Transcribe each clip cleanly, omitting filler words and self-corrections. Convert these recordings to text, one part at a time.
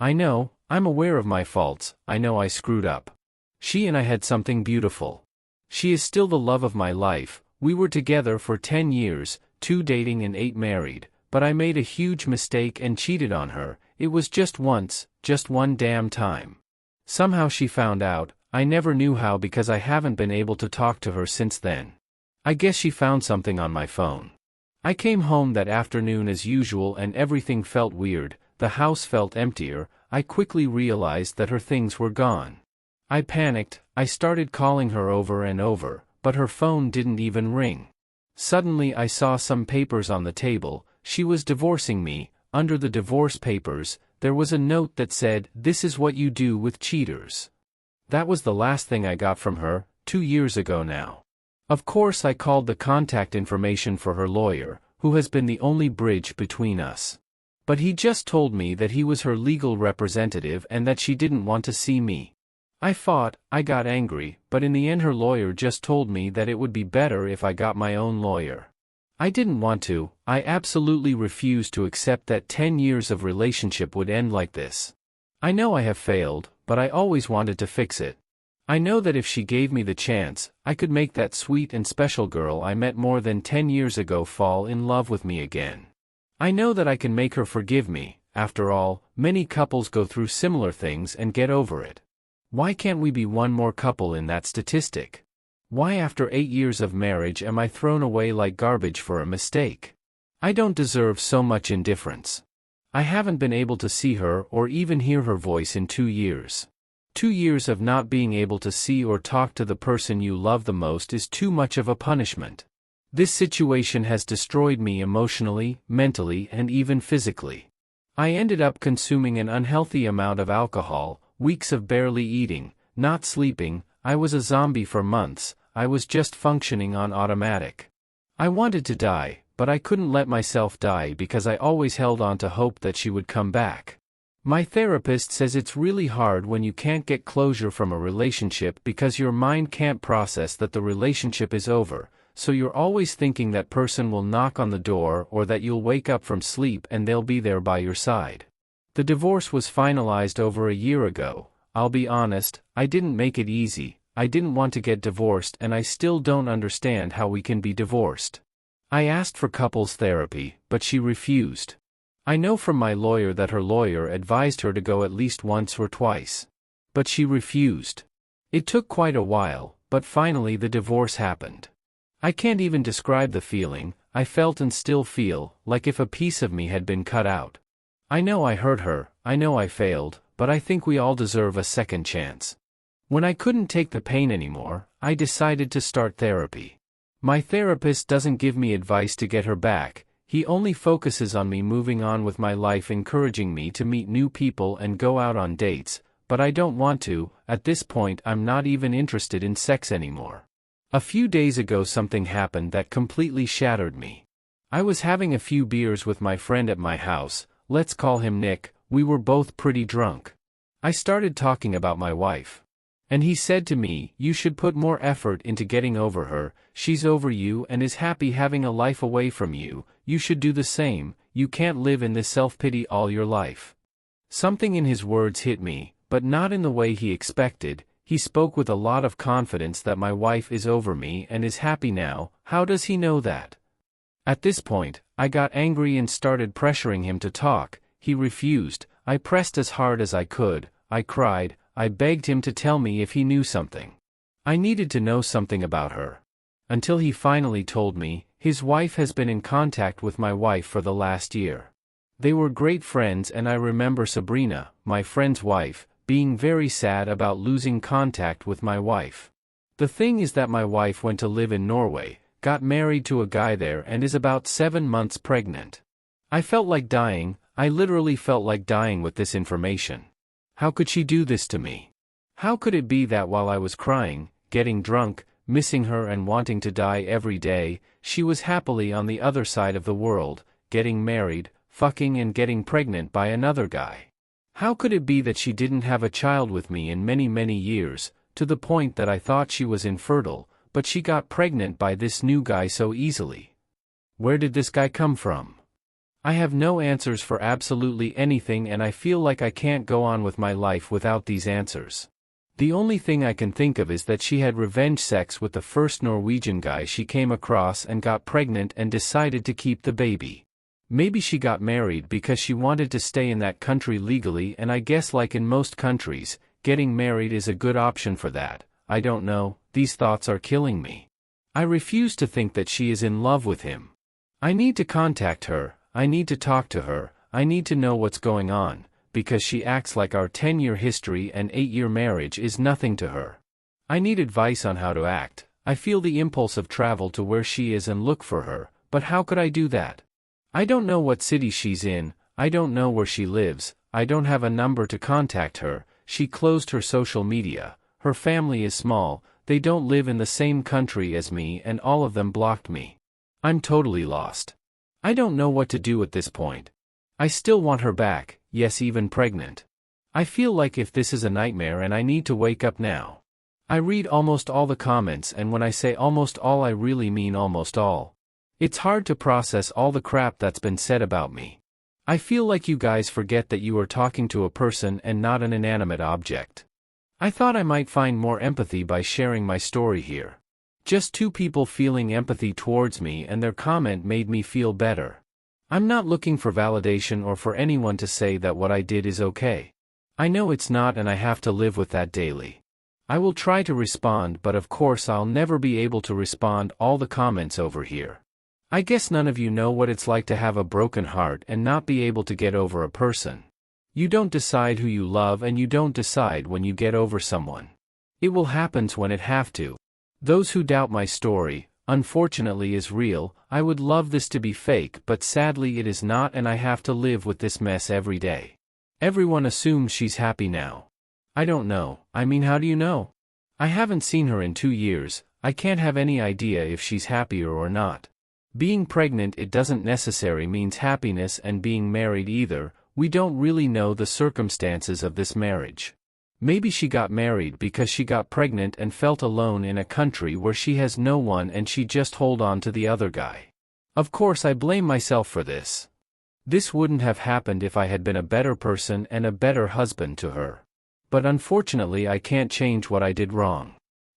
I know, I'm aware of my faults, I know I screwed up. She and I had something beautiful. She is still the love of my life. We were together for 10 years, 2 dating and 8 married, but I made a huge mistake and cheated on her. It was just once, just one damn time. Somehow she found out. I never knew how because I haven't been able to talk to her since then. I guess she found something on my phone. I came home that afternoon as usual and everything felt weird. The house felt emptier. I quickly realized that her things were gone. I panicked. I started calling her over and over, but her phone didn't even ring. Suddenly I saw some papers on the table. She was divorcing me. Under the divorce papers, there was a note that said, "This is what you do with cheaters." That was the last thing I got from her, 2 years ago now. Of course I called the contact information for her lawyer, who has been the only bridge between us. But he just told me that he was her legal representative and that she didn't want to see me. I fought, I got angry, but in the end her lawyer just told me that it would be better if I got my own lawyer. I didn't want to. I absolutely refused to accept that 10 years of relationship would end like this. I know I have failed, but I always wanted to fix it. I know that if she gave me the chance, I could make that sweet and special girl I met more than 10 years ago fall in love with me again. I know that I can make her forgive me. After all, many couples go through similar things and get over it. Why can't we be one more couple in that statistic? Why after 8 years of marriage am I thrown away like garbage for a mistake? I don't deserve so much indifference. I haven't been able to see her or even hear her voice in 2 years. 2 years of not being able to see or talk to the person you love the most is too much of a punishment. This situation has destroyed me emotionally, mentally, and even physically. I ended up consuming an unhealthy amount of alcohol, weeks of barely eating, not sleeping. I was a zombie for months. I was just functioning on automatic. I wanted to die, but I couldn't let myself die because I always held on to hope that she would come back. My therapist says it's really hard when you can't get closure from a relationship because your mind can't process that the relationship is over, so you're always thinking that person will knock on the door or that you'll wake up from sleep and they'll be there by your side. The divorce was finalized over a year ago. I'll be honest, I didn't make it easy. I didn't want to get divorced and I still don't understand how we can be divorced. I asked for couples therapy, but she refused. I know from my lawyer that her lawyer advised her to go at least once or twice. But she refused. It took quite a while, but finally the divorce happened. I can't even describe the feeling. I felt and still feel like if a piece of me had been cut out. I know I hurt her, I know I failed, but I think we all deserve a second chance. When I couldn't take the pain anymore, I decided to start therapy. My therapist doesn't give me advice to get her back. He only focuses on me moving on with my life, encouraging me to meet new people and go out on dates, but I don't want to. At this point I'm not even interested in sex anymore. A few days ago something happened that completely shattered me. I was having a few beers with my friend at my house, let's call him Nick. We were both pretty drunk. I started talking about my wife. And he said to me, "You should put more effort into getting over her. She's over you and is happy having a life away from you. You should do the same. You can't live in this self-pity all your life." Something in his words hit me, but not in the way he expected. He spoke with a lot of confidence that my wife is over me and is happy now. How does he know that? At this point, I got angry and started pressuring him to talk. He refused. I pressed as hard as I could. I cried. I begged him to tell me if he knew something. I needed to know something about her. Until he finally told me, his wife has been in contact with my wife for the last year. They were great friends and I remember Sabrina, my friend's wife, being very sad about losing contact with my wife. The thing is that my wife went to live in Norway, got married to a guy there and is about 7 months pregnant. I felt like dying. I literally felt like dying with this information. How could she do this to me? How could it be that while I was crying, getting drunk, missing her and wanting to die every day, she was happily on the other side of the world, getting married, fucking and getting pregnant by another guy? How could it be that she didn't have a child with me in many, many years, to the point that I thought she was infertile, but she got pregnant by this new guy so easily? Where did this guy come from? I have no answers for absolutely anything and I feel like I can't go on with my life without these answers. The only thing I can think of is that she had revenge sex with the first Norwegian guy she came across and got pregnant and decided to keep the baby. Maybe she got married because she wanted to stay in that country legally, and I guess like in most countries, getting married is a good option for that. I don't know, these thoughts are killing me. I refuse to think that she is in love with him. I need to contact her, I need to talk to her, I need to know what's going on, because she acts like our 10-year history and 8-year marriage is nothing to her. I need advice on how to act. I feel the impulse of travel to where she is and look for her, but how could I do that? I don't know what city she's in, I don't know where she lives, I don't have a number to contact her, she closed her social media, her family is small, they don't live in the same country as me and all of them blocked me. I'm totally lost. I don't know what to do at this point. I still want her back, yes, even pregnant. I feel like if this is a nightmare and I need to wake up now. I read almost all the comments, and when I say almost all I really mean almost all. It's hard to process all the crap that's been said about me. I feel like you guys forget that you are talking to a person and not an inanimate object. I thought I might find more empathy by sharing my story here. Just two people feeling empathy towards me, and their comment made me feel better. I'm not looking for validation or for anyone to say that what I did is okay. I know it's not, and I have to live with that daily. I will try to respond, but of course I'll never be able to respond all the comments over here. I guess none of you know what it's like to have a broken heart and not be able to get over a person. You don't decide who you love, and you don't decide when you get over someone. It will happen when it have to. Those who doubt my story, unfortunately, is real. I would love this to be fake, but sadly it is not, and I have to live with this mess every day. Everyone assumes she's happy now. I don't know. I mean, how do you know? I haven't seen her in 2 years. I can't have any idea if she's happier or not. Being pregnant, it doesn't necessarily means happiness, and being married either. We don't really know the circumstances of this marriage. Maybe she got married because she got pregnant and felt alone in a country where she has no one, and she just hold on to the other guy. Of course I blame myself for this. This wouldn't have happened if I had been a better person and a better husband to her. But unfortunately I can't change what I did wrong.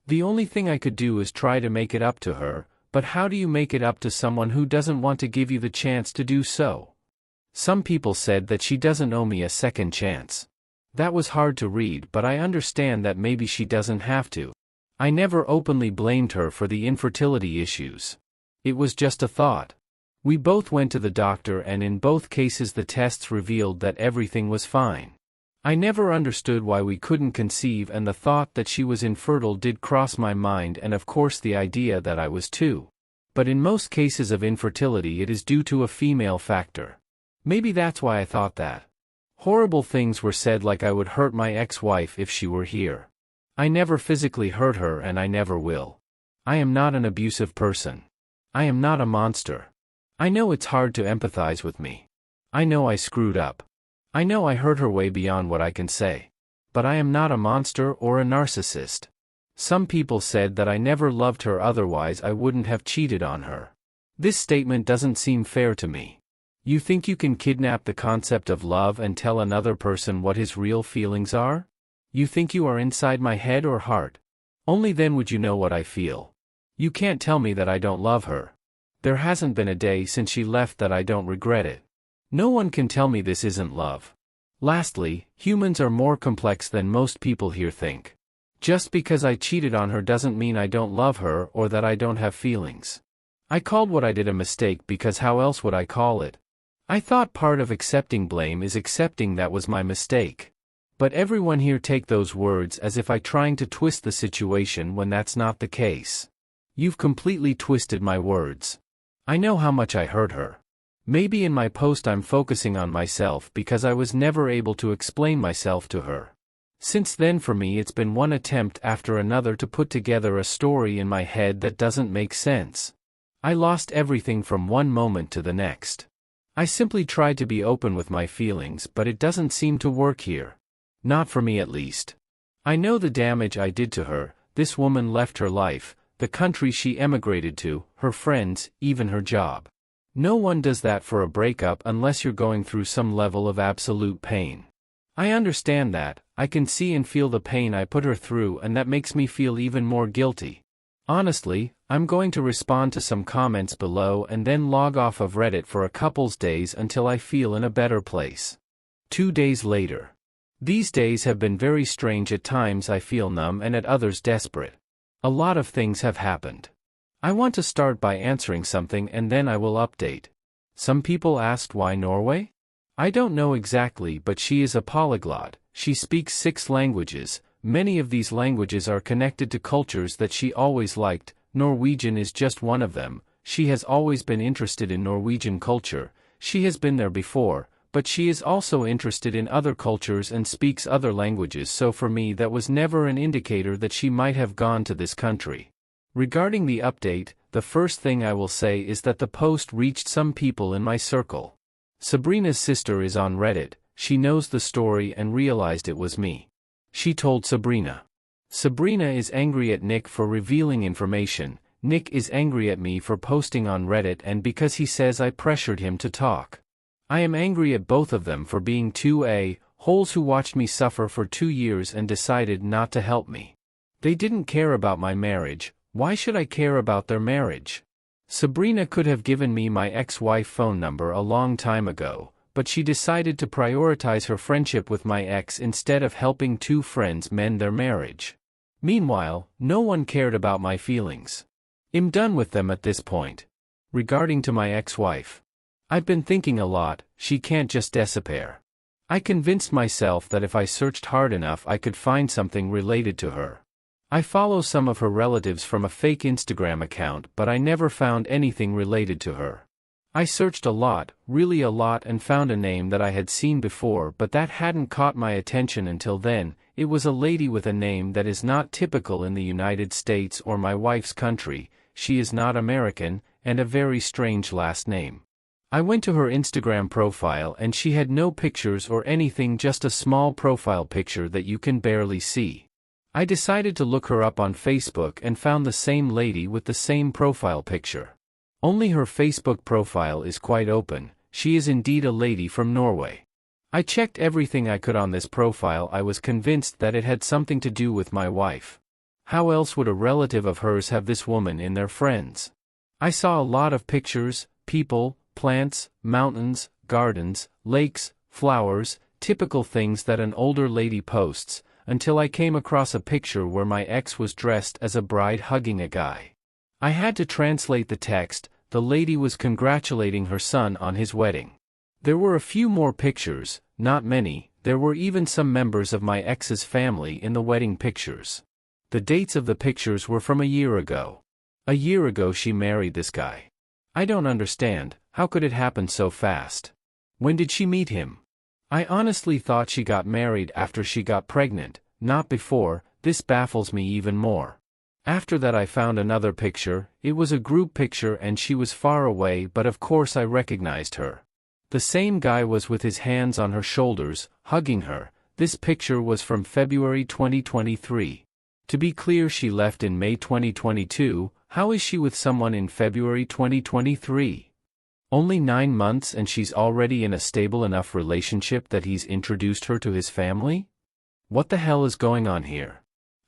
The only thing I could do is try to make it up to her, but how do you make it up to someone who doesn't want to give you the chance to do so? Some people said that she doesn't owe me a second chance. That was hard to read, but I understand that maybe she doesn't have to. I never openly blamed her for the infertility issues. It was just a thought. We both went to the doctor, and in both cases the tests revealed that everything was fine. I never understood why we couldn't conceive, and the thought that she was infertile did cross my mind, and of course the idea that I was too. But in most cases of infertility it is due to a female factor. Maybe that's why I thought that. Horrible things were said, like I would hurt my ex-wife if she were here. I never physically hurt her, and I never will. I am not an abusive person. I am not a monster. I know it's hard to empathize with me. I know I screwed up. I know I hurt her way beyond what I can say. But I am not a monster or a narcissist. Some people said that I never loved her, otherwise I wouldn't have cheated on her. This statement doesn't seem fair to me. You think you can kidnap the concept of love and tell another person what his real feelings are? You think you are inside my head or heart? Only then would you know what I feel. You can't tell me that I don't love her. There hasn't been a day since she left that I don't regret it. No one can tell me this isn't love. Lastly, humans are more complex than most people here think. Just because I cheated on her doesn't mean I don't love her or that I don't have feelings. I called what I did a mistake because how else would I call it? I thought part of accepting blame is accepting that was my mistake. But everyone here take those words as if I trying to twist the situation when that's not the case. You've completely twisted my words. I know how much I hurt her. Maybe in my post I'm focusing on myself because I was never able to explain myself to her. Since then for me it's been one attempt after another to put together a story in my head that doesn't make sense. I lost everything from one moment to the next. I simply tried to be open with my feelings, but it doesn't seem to work here. Not for me at least. I know the damage I did to her. This woman left her life, the country she emigrated to, her friends, even her job. No one does that for a breakup unless you're going through some level of absolute pain. I understand that, I can see and feel the pain I put her through, and that makes me feel even more guilty. Honestly, I'm going to respond to some comments below and then log off of Reddit for a couple's days until I feel in a better place. 2 days later. These days have been very strange. At times I feel numb and at others desperate. A lot of things have happened. I want to start by answering something and then I will update. Some people asked why Norway? I don't know exactly, but she is a polyglot. She speaks 6 languages. Many of these languages are connected to cultures that she always liked. Norwegian is just one of them. She has always been interested in Norwegian culture. She has been there before, but she is also interested in other cultures and speaks other languages, so for me that was never an indicator that she might have gone to this country. Regarding the update, the first thing I will say is that the post reached some people in my circle. Sabrina's sister is on Reddit. She knows the story and realized it was me. She told Sabrina. Sabrina is angry at Nick for revealing information. Nick is angry at me for posting on Reddit and because he says I pressured him to talk. I am angry at both of them for being two a-holes who watched me suffer for 2 years and decided not to help me. They didn't care about my marriage. Why should I care about their marriage? Sabrina could have given me my ex-wife phone number a long time ago, but she decided to prioritize her friendship with my ex instead of helping 2 friends mend their marriage. Meanwhile, no one cared about my feelings. I'm done with them at this point. Regarding to my ex-wife, I've been thinking a lot. She can't just disappear. I convinced myself that if I searched hard enough I could find something related to her. I follow some of her relatives from a fake Instagram account, but I never found anything related to her. I searched a lot, really a lot, and found a name that I had seen before, but that hadn't caught my attention until then. It was a lady with a name that is not typical in the United States or my wife's country. She is not American, and a very strange last name. I went to her Instagram profile and she had no pictures or anything, just a small profile picture that you can barely see. I decided to look her up on Facebook and found the same lady with the same profile picture. Only her Facebook profile is quite open. She is indeed a lady from Norway. I checked everything I could on this profile. I was convinced that it had something to do with my wife. How else would a relative of hers have this woman in their friends? I saw a lot of pictures, people, plants, mountains, gardens, lakes, flowers, typical things that an older lady posts, until I came across a picture where my ex was dressed as a bride hugging a guy. I had to translate the text. The lady was congratulating her son on his wedding. There were a few more pictures, not many. There were even some members of my ex's family in the wedding pictures. The dates of the pictures were from a year ago. A year ago she married this guy. I don't understand, how could it happen so fast? When did she meet him? I honestly thought she got married after she got pregnant, not before. This baffles me even more. After that I found another picture. It was a group picture and she was far away, but of course I recognized her. The same guy was with his hands on her shoulders, hugging her. This picture was from February 2023. To be clear, she left in May 2022. How is she with someone in February 2023? Only 9 months and she's already in a stable enough relationship that he's introduced her to his family? What the hell is going on here?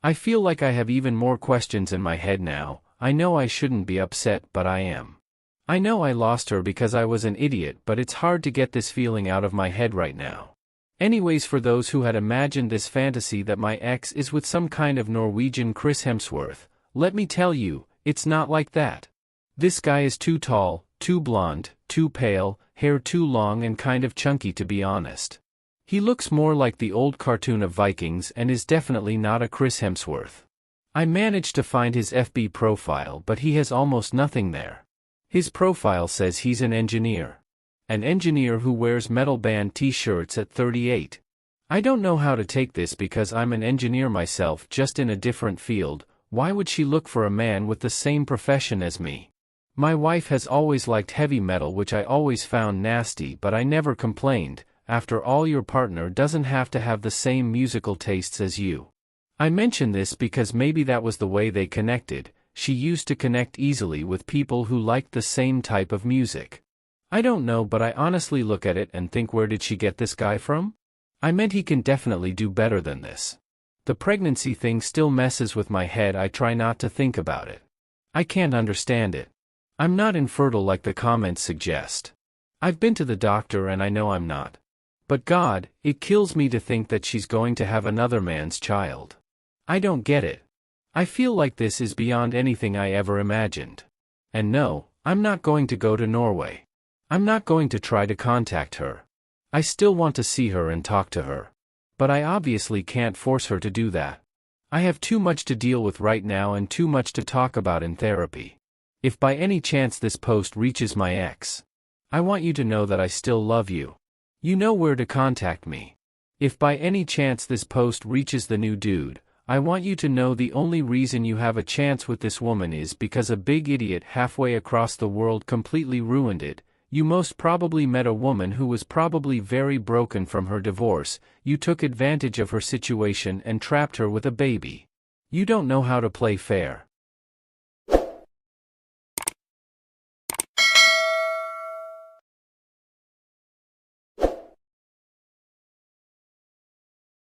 I feel like I have even more questions in my head now. I know I shouldn't be upset, but I am. I know I lost her because I was an idiot, but it's hard to get this feeling out of my head right now. Anyways, for those who had imagined this fantasy that my ex is with some kind of Norwegian Chris Hemsworth, let me tell you, it's not like that. This guy is too tall, too blonde, too pale, hair too long and kind of chunky, to be honest. He looks more like the old cartoon of Vikings and is definitely not a Chris Hemsworth. I managed to find his FB profile, but he has almost nothing there. His profile says he's an engineer. An engineer who wears metal band t-shirts at 38. I don't know how to take this because I'm an engineer myself, just in a different field. Why would she look for a man with the same profession as me? My wife has always liked heavy metal, which I always found nasty, but I never complained. After all, your partner doesn't have to have the same musical tastes as you. I mention this because maybe that was the way they connected. She used to connect easily with people who liked the same type of music. I don't know, but I honestly look at it and think, where did she get this guy from? I meant he can definitely do better than this. The pregnancy thing still messes with my head. I try not to think about it. I can't understand it. I'm not infertile like the comments suggest. I've been to the doctor and I know I'm not. But God, it kills me to think that she's going to have another man's child. I don't get it. I feel like this is beyond anything I ever imagined. And no, I'm not going to go to Norway. I'm not going to try to contact her. I still want to see her and talk to her. But I obviously can't force her to do that. I have too much to deal with right now and too much to talk about in therapy. If by any chance this post reaches my ex, I want you to know that I still love you. You know where to contact me. If by any chance this post reaches the new dude, I want you to know the only reason you have a chance with this woman is because a big idiot halfway across the world completely ruined it. You most probably met a woman who was probably very broken from her divorce. You took advantage of her situation and trapped her with a baby. You don't know how to play fair.